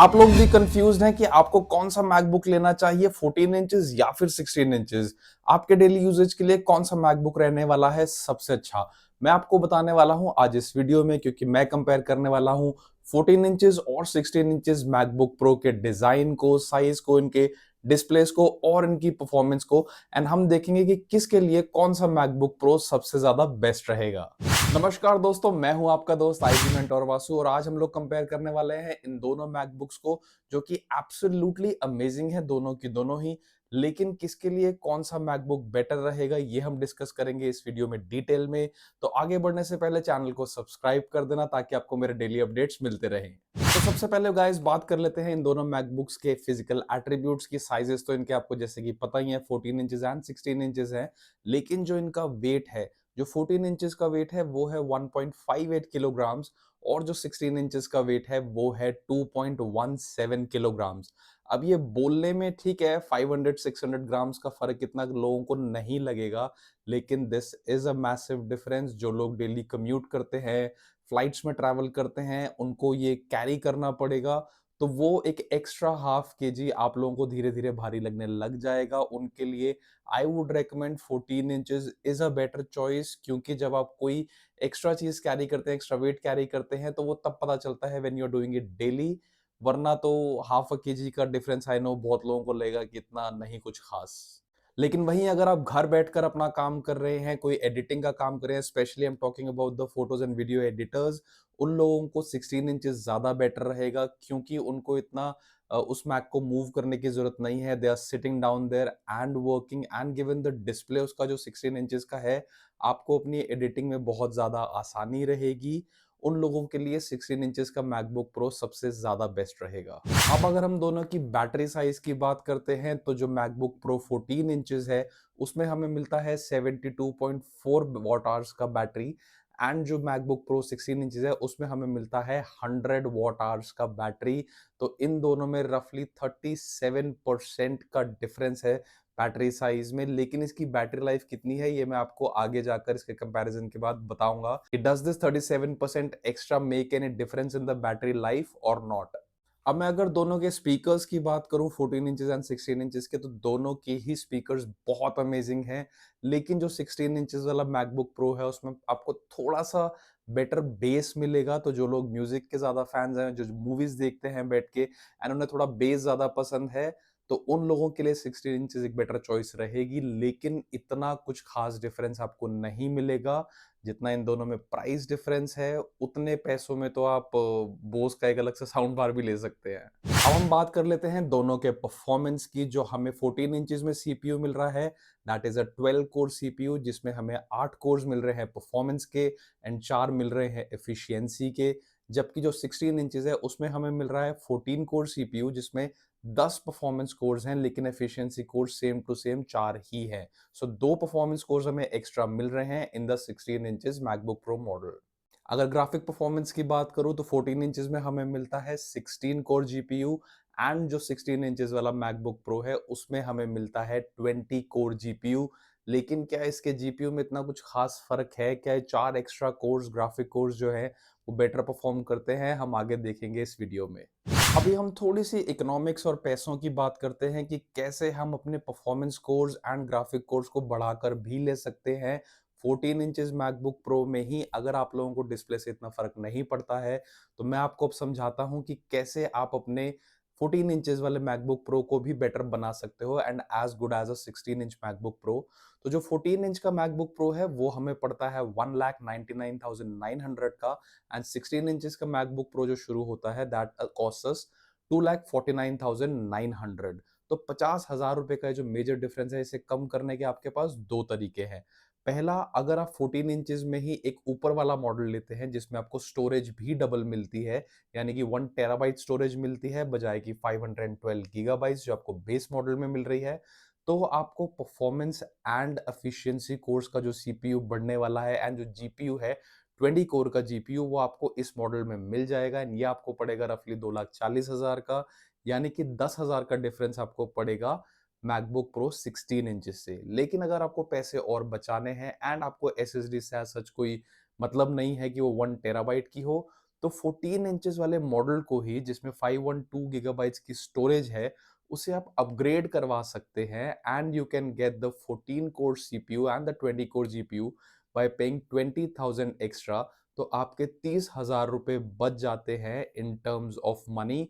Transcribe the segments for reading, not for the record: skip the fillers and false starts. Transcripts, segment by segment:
आप लोग भी कंफ्यूज्ड हैं कि आपको कौन सा मैकबुक लेना चाहिए, 14 इंचेस या फिर 16 इंचेस। आपके डेली यूजेज के लिए कौन सा मैकबुक रहने वाला है सबसे अच्छा, मैं आपको बताने वाला हूं आज इस वीडियो में, क्योंकि मैं कंपेयर करने वाला हूं 14 इंचेस और 16 इंचेस मैकबुक प्रो के डिजाइन को, साइज को, इनके डिस्प्लेस को और इनकी परफॉर्मेंस को। एंड हम देखेंगे कि किसके लिए कौन सा मैकबुक प्रो सबसे ज्यादा बेस्ट रहेगा। नमस्कार दोस्तों, मैं हूं आपका दोस्त आईटी मेंटोर वासु और आज हम लोग कंपेयर करने वाले हैं इन दोनों मैकबुक्स को, जो कि एब्सोल्युटली अमेजिंग है दोनों की दोनों ही। लेकिन किसके लिए कौन सा मैकबुक बेटर रहेगा ये हम डिस्कस करेंगे इस वीडियो में डिटेल में। तो आगे बढ़ने से पहले चैनल को सब्सक्राइब कर देना ताकि आपको मेरे डेली अपडेट्स मिलते रहें। तो सबसे पहले गाइस बात कर लेते हैं इन दोनों मैकबुक्स के फिजिकल एट्रीब्यूट्स की। साइजेस तो इनके आपको जैसे कि पता ही है, 14 इंचेस एंड 16 इंचेस है। लेकिन जो इनका वेट है, जो 14 इंचेस का वेट है वो है 1.58 किलोग्राम्स और जो 16 इंचेस का वेट है वो है 2.17 किलोग्राम्स। अब ये बोलने में ठीक है, 500-600 ग्राम्स का फर्क इतना लोगों को नहीं लगेगा, लेकिन this is a massive difference. जो लोग डेली कम्यूट करते हैं, फ्लाइट्स में ट्रैवल करते हैं, उनको ये कैरी करना पड़ेगा। तो वो एक एक्स्ट्रा हाफ केजी आप लोगों को धीरे धीरे भारी लगने लग जाएगा। उनके लिए I would recommend 14 inches is a better choice, क्योंकि जब आप कोई एक्स्ट्रा चीज कैरी करते हैं, एक्स्ट्रा वेट कैरी करते हैं, तो वो तब पता चलता है when you are doing it daily. वरना तो हाफ अ केजी का डिफरेंस आई नो बहुत लोगों को लगेगा कि इतना नहीं कुछ खास। लेकिन वहीं अगर आप घर बैठकर अपना काम कर रहे हैं, कोई एडिटिंग का काम कर रहे हैं, specially I am talking about the photos and video editors, उन लोगों को 16 इंचेस ज्यादा बेटर रहेगा, क्योंकि उनको इतना उस मैक को मूव करने की जरूरत नहीं है। They are sitting down there and working, and given the display उसका जो 16 इंचेस का है, आपको अपनी एडिटिंग में बहुत ज्यादा आसानी रहेगी। उन लोगों के लिए 16 इंचेस का मैकबुक प्रो सबसे ज्यादा बेस्ट रहेगा। अब अगर हम दोनों की बैटरी साइज की बात करते हैं, तो जो मैकबुक प्रो 14 इंचेस है उसमें हमें मिलता है 72.4 वॉट आवर्स का बैटरी, एंड जो मैकबुक प्रो 16 इंचेस है उसमें हमें मिलता है 100 वॉट आवर्स का बैटरी। तो इन दोनों में रफली 37% का डिफरेंस है बैटरी साइज में। लेकिन इसकी बैटरी लाइफ कितनी है ये मैं आपको आगे जाकर इसके कंपैरिजन के बाद बताऊंगा कि does this 37% extra make any difference in the battery life और नॉट। अब मैं अगर दोनों के स्पीकर्स की बात करूं, 14 इंचेस एंड 16 इंचेस के, तो दोनों के ही स्पीकर्स बहुत अमेजिंग हैं। लेकिन जो 16 इंचेस वाला मैकबुक प्रो है उसमें आपको थोड़ा सा बेटर बेस मिलेगा। तो जो लोग म्यूजिक के ज्यादा फैंस हैं, जो मूवीज देखते हैं बैठ के एंड उन्हें थोड़ा बेस ज्यादा पसंद है, तो उन लोगों के लिए 16 इंचेस एक बेटर चॉइस रहेगी। लेकिन इतना कुछ खास डिफरेंस आपको नहीं मिलेगा जितना इन दोनों में प्राइस डिफरेंस है। उतने पैसों में तो आप बोस का एक अलग से साउंड बार भी ले सकते हैं। अब हम बात कर लेते हैं दोनों के परफॉर्मेंस की। जो हमें 14 इंचेस में सीपीयू मिल रहा है, that is a 12 core CPU, जिसमें हमें 8 कोर्स मिल रहे हैं परफॉर्मेंस के एंड 4 मिल रहे हैं एफिशिएंसी के। जबकि जो 16 इंचेस है उसमें हमें मिल रहा है 14 कोर सीपीयू, जिसमें 10 परफॉर्मेंस कोर्स हैं, लेकिन efficiency cores same to same 4 ही है। सो 2 परफॉर्मेंस कोर्स हमें एक्स्ट्रा मिल रहे हैं in the 16 inches MacBook Pro model. अगर ग्राफिक परफॉर्मेंस की बात करूं तो 14 इंचेस में हमें मिलता है 16 कोर जीपीयू, एंड जो 16 इंचेस वाला मैकबुक प्रो है उसमें हमें मिलता है 20 कोर जीपीयू। लेकिन क्या इसके जीपीयू में इतना कुछ खास फर्क है? क्या ये 4 एक्स्ट्रा कोर्स, ग्राफिक कोर्स जो है वो बेटर परफॉर्म करते हैं? हम आगे देखेंगे इस वीडियो में। अभी हम थोड़ी सी इकोनॉमिक्स और पैसों की बात करते हैं कि कैसे हम अपने performance course and graphic course को बढ़ाकर भी ले सकते हैं 14 इंचेस मैकबुक प्रो में ही। अगर आप लोगों को डिस्प्ले से इतना फर्क नहीं पड़ता है, तो मैं आपको अब समझाता हूं कि कैसे आप अपने 14 इंचेस वाले मैकबुक प्रो को भी बेटर बना सकते हो and as good as a 16 inch MacBook Pro. तो जो 14 इंच का मैकबुक प्रो है वो हमें पड़ता है 1,99,900 का, एंड 16 इंचेस का मैकबुक प्रो जो शुरू होता है दैट कॉस्ट अस 2,49,900। तो 50,000 रुपए का जो मेजर डिफरेंस है, इसे कम करने के आपके पास दो तरीके हैं। पहला, अगर आप 14 इंचेस में ही एक ऊपर वाला मॉडल लेते हैं जिसमें आपको स्टोरेज भी डबल मिलती है, यानी कि 1 टेराबाइट स्टोरेज मिलती है बजाय कि 512 गीगाबाइट जो आपको बेस मॉडल में मिल रही है, तो आपको परफॉर्मेंस एंड एफिशिएंसी कोर्स का जो सीपीयू बढ़ने वाला है एंड जो जीपीयू है 20 कोर का जीपीयू, वो आपको इस मॉडल में मिल जाएगा एंड ये आपको पड़ेगा रफली 2,40,000 का, यानी कि 10,000 का डिफरेंस आपको पड़ेगा मैकबुक प्रो 16 इंचेस से। लेकिन अगर आपको पैसे और बचाने हैं एंड आपको एसएसडी से सच कोई मतलब नहीं है कि वो 1 टेराबाइट की हो, तो 14 इंचेस वाले मॉडल को ही, जिसमें 512 गीगाबाइट्स की स्टोरेज है, उसे आप अपग्रेड करवा सकते हैं and you can get the 14 core CPU and the 20 core GPU bye paying 20,000 extra. तो आपके 30,000 रुपए बच जाते हैं in terms of money.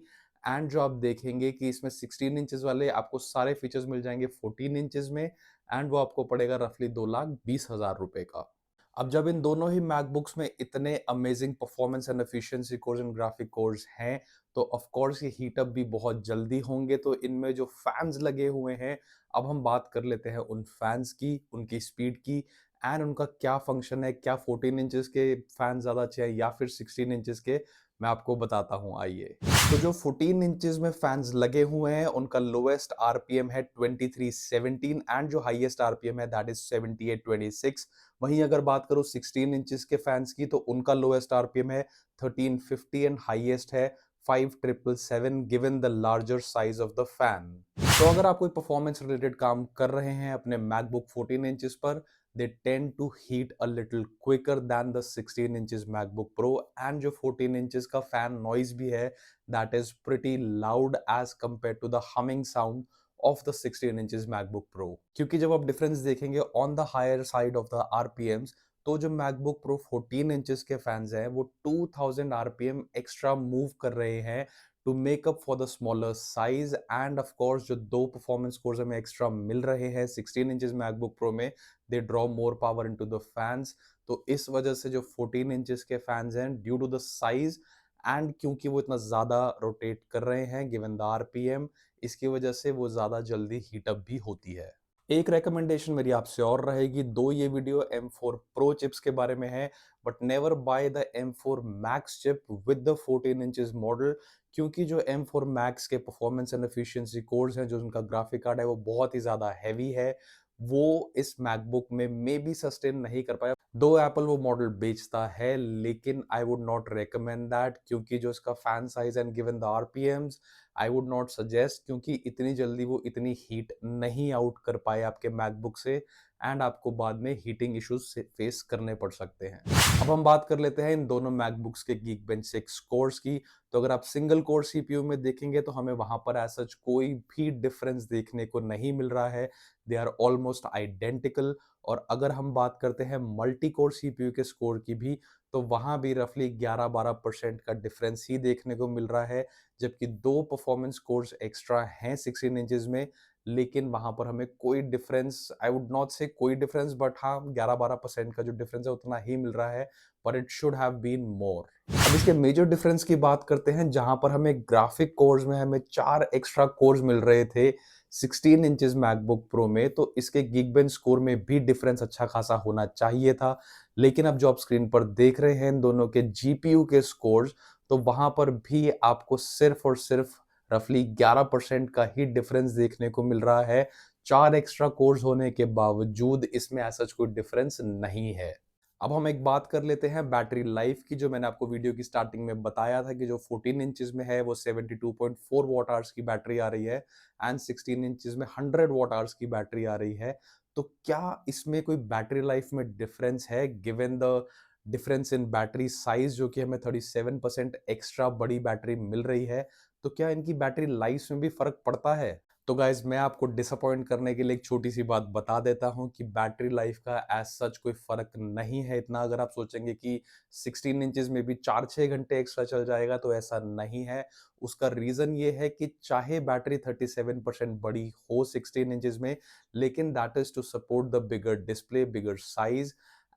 And जो आप देखेंगे कि इसमें 16 इंचेस वाले आपको सारे फीचर्स मिल जाएंगे 14 इंचेस में, एंड वो आपको पड़ेगा रफली 2,20,000 रुपए का। अब जब इन दोनों ही मैकबुक्स में इतने amazing performance and efficiency course and graphic course हैं, तो ऑफ कोर्स ये हीट अप भी बहुत जल्दी होंगे। तो इनमें जो फैंस लगे हुए हैं, अब हम बात कर लेते हैं उन फैंस की, उनकी स्पीड की एंड उनका क्या फंक्शन है। क्या 14 इंचेस के फैन ज्यादा अच्छे हैं या फिर 16 इंचेस के, मैं आपको बताता हूं, आइए। तो जो 14 इंचेस में फैंस लगे हुए हैं, उनका लोएस्ट आरपीएम है 2317 एंड जो हाईएस्ट आरपीएम है दैट इज 7826। वहीं अगर बात करूं 16 इंचेस के फैंस की, तो उनका लोएस्ट आरपीएम है 1350 एंड हाईएस्ट है 5777 given the larger size of the fan. तो अगर आप कोई परफॉर्मेंस रिलेटेड काम कर रहे हैं अपने मैकबुक 14 इंचेस पर, they tend to heat a little quicker than the 16 inches MacBook Pro, and जो 14 inches का fan noise भी है, that is pretty loud as compared to the humming sound of the 16 inches MacBook Pro। क्योंकि जब आप difference देखेंगे on the higher side of the RPMs, तो जो MacBook Pro 14 इंचेस के फैंस हैं वो 2000 आरपीएम एक्स्ट्रा मूव कर रहे हैं to make up for the smaller size. And of course जो दो परफॉर्मेंस कोर्स हमें एक्स्ट्रा मिल रहे हैं 16 इंचेस मैकबुक प्रो में, they draw more power into the fans. तो इस वजह से जो 14 इंचेस के फैंस हैं, due to the size and क्योंकि वो इतना ज्यादा रोटेट कर रहे हैं गिवन द आरपीएम, इसकी वजह से वो ज्यादा जल्दी हीटअप भी होती है। एक रेकमेंडेशन मेरी आपसे और रहेगी, दो ये वीडियो M4 Pro चिप्स के बारे में है, but never by the M4 Max chip with the 14 inches model, क्योंकि जो M4 Max के परफॉर्मेंस एंड एफिशिएंसी कोर्स हैं, जो उनका ग्राफिक कार्ड है, वो बहुत ही ज्यादा हैवी है। वो इस मैकबुक में मे बी सस्टेन नहीं कर पाया, दो एप्पल वो मॉडल बेचता है, लेकिन I would not recommend that, क्योंकि जो इसका fan size and given the RPMs, I would not suggest, क्योंकि इतनी जल्दी वो इतनी हीट नहीं आउट कर पाए आपके मैकबुक से एंड आपको बाद में हीटिंग इश्यूज फेस करने पड़ सकते हैं। अब हम बात कर लेते हैं इन दोनों मैकबुक्स के Geekbench 6 कोर्स की। तो अगर आप सिंगल कोर सीपीयू में देखेंगे तो हमें वहां पर एज सच कोई भी डिफरेंस देखने को नहीं मिल रहा है, दे आर ऑलमोस्ट आइडेंटिकल। और अगर हम बात करते हैं मल्टी कोर सीपीयू के स्कोर की भी, तो वहां भी रफली 11-12% का डिफरेंस ही देखने को मिल रहा है, जबकि दो परफॉर्मेंस कोर्स एक्स्ट्रा हैं 16 इंचेस में, लेकिन वहां पर हमें कोई डिफरेंस, आई वुड नॉट से कोई डिफरेंस, बट हाँ 11-12% का जो डिफरेंस है उतना ही मिल रहा है, पर it should have been more. अब इसके मेजर डिफरेंस की बात करते हैं, जहां पर हमें ग्राफिक कोर्स में हमें 4 एक्स्ट्रा कोर्स मिल रहे थे 16 इंचेस मैकबुक प्रो में, तो इसके Geekbench स्कोर में भी डिफरेंस अच्छा खासा होना चाहिए था। लेकिन अब जो आप स्क्रीन पर देख रहे हैं इन दोनों के जीपीयू के स्कोर्स, तो वहां पर भी आपको सिर्फ और सिर्फ रफली 11% का ही डिफरेंस देखने को मिल रहा है। 4 एक्स्ट्रा कोर्स होने के बावजूद इसमें ऐसा कोई डिफरेंस नहीं है। अब हम एक बात कर लेते हैं बैटरी लाइफ की, जो मैंने आपको वीडियो की स्टार्टिंग में बताया था कि जो 14 इंचेस में है वो 72.4 वॉट आवर्स की बैटरी आ रही है एंड 16 इंचेस में 100 वॉट आवर्स की बैटरी आ रही है। तो क्या इसमें कोई बैटरी लाइफ में डिफरेंस है given the difference in battery size, जो कि हमें 37% एक्स्ट्रा बड़ी बैटरी मिल रही है, तो क्या इनकी बैटरी लाइफ में भी फर्क पड़ता है? तो गाइज मैं आपको डिसअपॉइंट करने के लिए एक छोटी सी बात बता देता हूं कि बैटरी लाइफ का एज सच कोई फर्क नहीं है इतना। अगर आप सोचेंगे कि 16 इंचेस में भी 4-6 घंटे एक्स्ट्रा चल जाएगा, तो ऐसा नहीं है। उसका रीजन ये है कि चाहे बैटरी 37% बड़ी हो 16 इंचेस में, लेकिन that is to support the bigger display, bigger size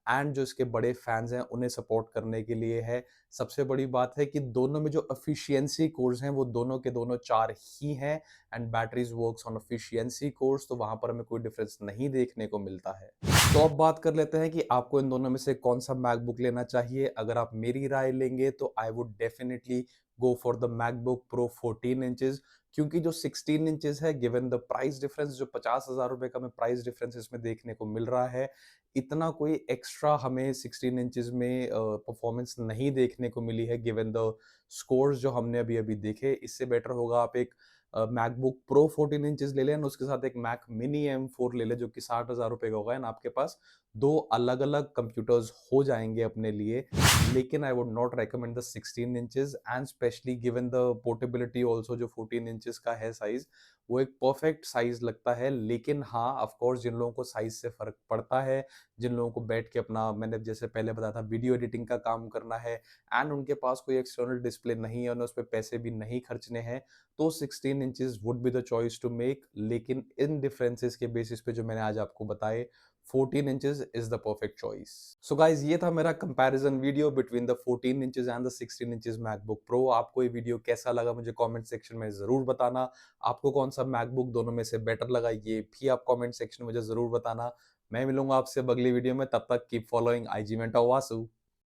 and जो इसके बड़े फैंस हैं उन्हें सपोर्ट करने के लिए है। सबसे बड़ी बात है कि दोनों में जो एफिशिएंसी कोर्स हैं वो दोनों के दोनों 4 ही हैं and batteries works on efficiency course, तो वहां पर हमें कोई डिफरेंस नहीं देखने को मिलता है। तो अब बात कर लेते हैं कि आपको इन दोनों में से कौन सा मैकबुक लेना चाहिए। अगर आप मेरी राय लेंगे तो I would definitely go for the MacBook pro 14 inches, क्योंकि जो 16 इंचेस है, गिवन द प्राइस डिफरेंस, जो 50,000 रुपए का हमें प्राइस डिफरेंस इसमें देखने को मिल रहा है, इतना कोई एक्स्ट्रा हमें 16 इंचेस में परफॉर्मेंस नहीं देखने को मिली है, गिवन द स्कोर्स जो हमने अभी अभी देखे। इससे बेटर होगा आप एक मैकबुक प्रो 14 इंचेस ले लें और उसके साथ एक मैक मिनी M4 ले लें, जो कि 60,000 रुपए का होगा, एंड आपके पास दो अलग अलग कंप्यूटर्स हो जाएंगे अपने लिए। लेकिन I would not recommend the 16 inches, and specially given the portability also, जो 14 इंचेस का है साइज, वो एक परफेक्ट साइज लगता है। लेकिन हाँ, ऑफ कोर्स जिन लोगों को साइज से फर्क पड़ता है, जिन लोगों को बैठ के अपना, मैंने जैसे पहले बताया था, वीडियो एडिटिंग का काम करना है, एंड उनके पास कोई एक्सटर्नल डिस्प्ले नहीं है, उन्हें उस पर पैसे भी नहीं खर्चने हैं, तो 16 inches would be the choice to make. लेकिन इन डिफरेंसेस के बेसिस पे जो मैंने आज आपको बताए, 14 inches is the perfect choice. So guys, ये था मेरा comparison video between the 14 inches and the 16 inches MacBook pro. आपको ये वीडियो कैसा लगा मुझे कमेंट सेक्शन में जरूर बताना। आपको कौन सा मैकबुक दोनों में से बेटर लगा, ये भी आप कमेंट सेक्शन में मुझे जरूर बताना। मैं मिलूंगा आपसे अब अगली वीडियो में, तब तक keep following IG mentor Vasu.